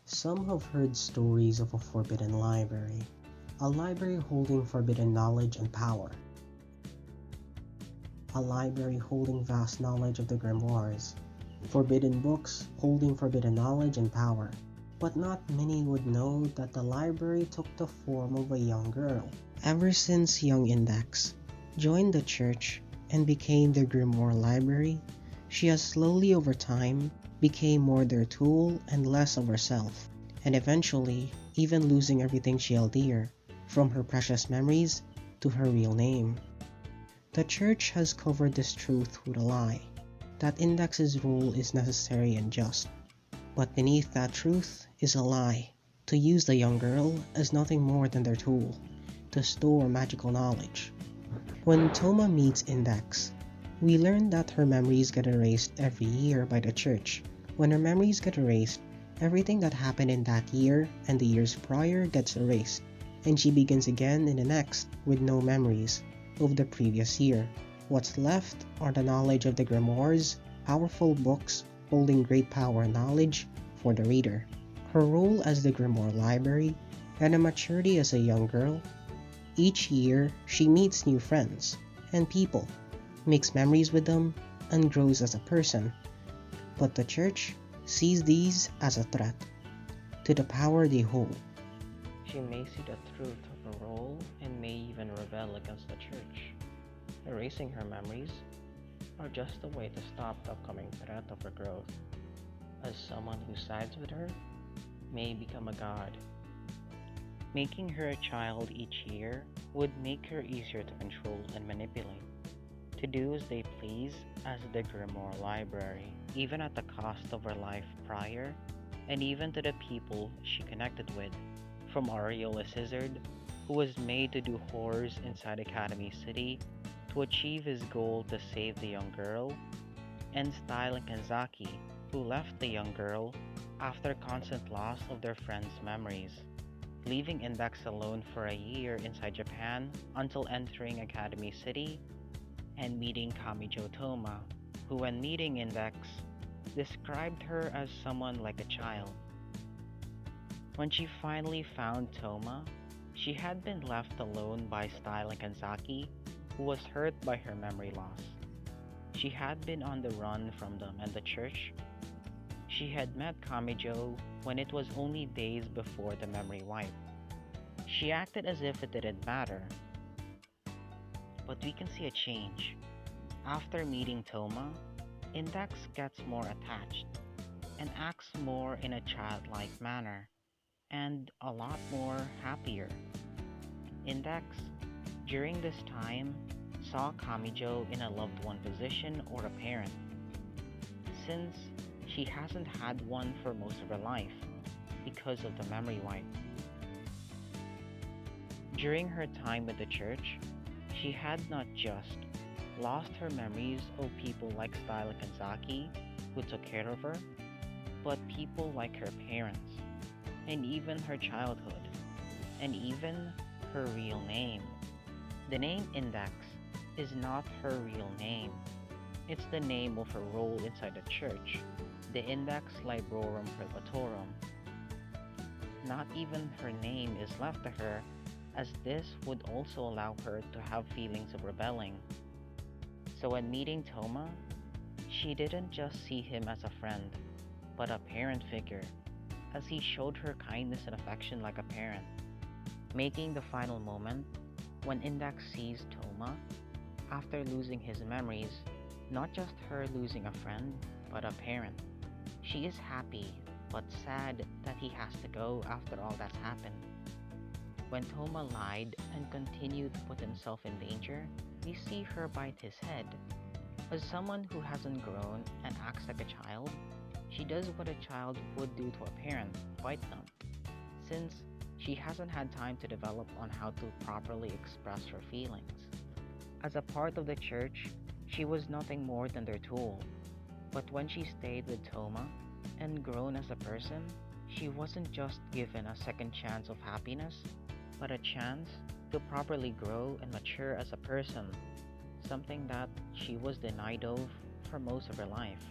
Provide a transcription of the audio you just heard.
Some have heard stories of a forbidden library, a library holding forbidden knowledge and power, a library holding vast knowledge of the grimoires, forbidden books holding forbidden knowledge and power. But not many would know that the library took the form of a young girl. Ever since young Index joined the church and became the grimoire library, she has slowly over time became more their tool and less of herself, and eventually even losing everything she held dear, from her precious memories to her real name. The church has covered this truth with a lie, that Index's role is necessary and just. But beneath that truth is a lie, to use the young girl as nothing more than their tool, to store magical knowledge. When Toma meets Index, we learn that her memories get erased every year by the church. When her memories get erased, everything that happened in that year and the years prior gets erased, and she begins again in the next with no memories of the previous year. What's left are the knowledge of the grimoires, powerful books holding great power and knowledge for the reader. Her role as the grimoire library and her maturity as a young girl. Each year, she meets new friends and people, makes memories with them, and grows as a person. But the church sees these as a threat to the power they hold. She may see the truth of her role and may even rebel against the church, erasing her memories, or just a way to stop the upcoming threat of her growth. As someone who sides with her may become a god. Making her a child each year would make her easier to control and manipulate, to do as they please as the Grimoire Library, even at the cost of her life prior, and even to the people she connected with, from Ariel a Scizard, who was made to do horrors inside Academy City to achieve his goal to save the young girl, and Style and Kanzaki, who left the young girl after constant loss of their friends' memories, leaving Index alone for a year inside Japan until entering Academy City and meeting Kamijo Toma, who when meeting Index, described her as someone like a child. When she finally found Toma, she had been left alone by Style and Kanzaki, who was hurt by her memory loss. She had been on the run from them and the church. She had met Kamijo when it was only days before the memory wipe. She acted as if it didn't matter. But we can see a change. After meeting Toma, Index gets more attached and acts more in a childlike manner and a lot more happier. Index, during this time, saw Kamijo in a loved one position or a parent, since she hasn't had one for most of her life because of the memory wipe. During her time with the church, she had not just lost her memories of people like Style Kanzaki, who took care of her, but people like her parents, and even her childhood, and even her real name. The name Index is not her real name. It's the name of her role inside the church, the Index Librorum Privatorum. Not even her name is left to her, as this would also allow her to have feelings of rebelling. So when meeting Toma, she didn't just see him as a friend, but a parent figure, as he showed her kindness and affection like a parent, making the final moment when Index sees Toma after losing his memories, not just her losing a friend, but a parent. She is happy, but sad that he has to go after all that's happened. When Toma lied and continued to put himself in danger, we see her bite his head. As someone who hasn't grown and acts like a child, she does what a child would do to a parent, bite them, since she hasn't had time to develop on how to properly express her feelings. As a part of the church, she was nothing more than their tool. But when she stayed with Toma and grown as a person, she wasn't just given a second chance of happiness, but a chance to properly grow and mature as a person, something that she was denied of for most of her life.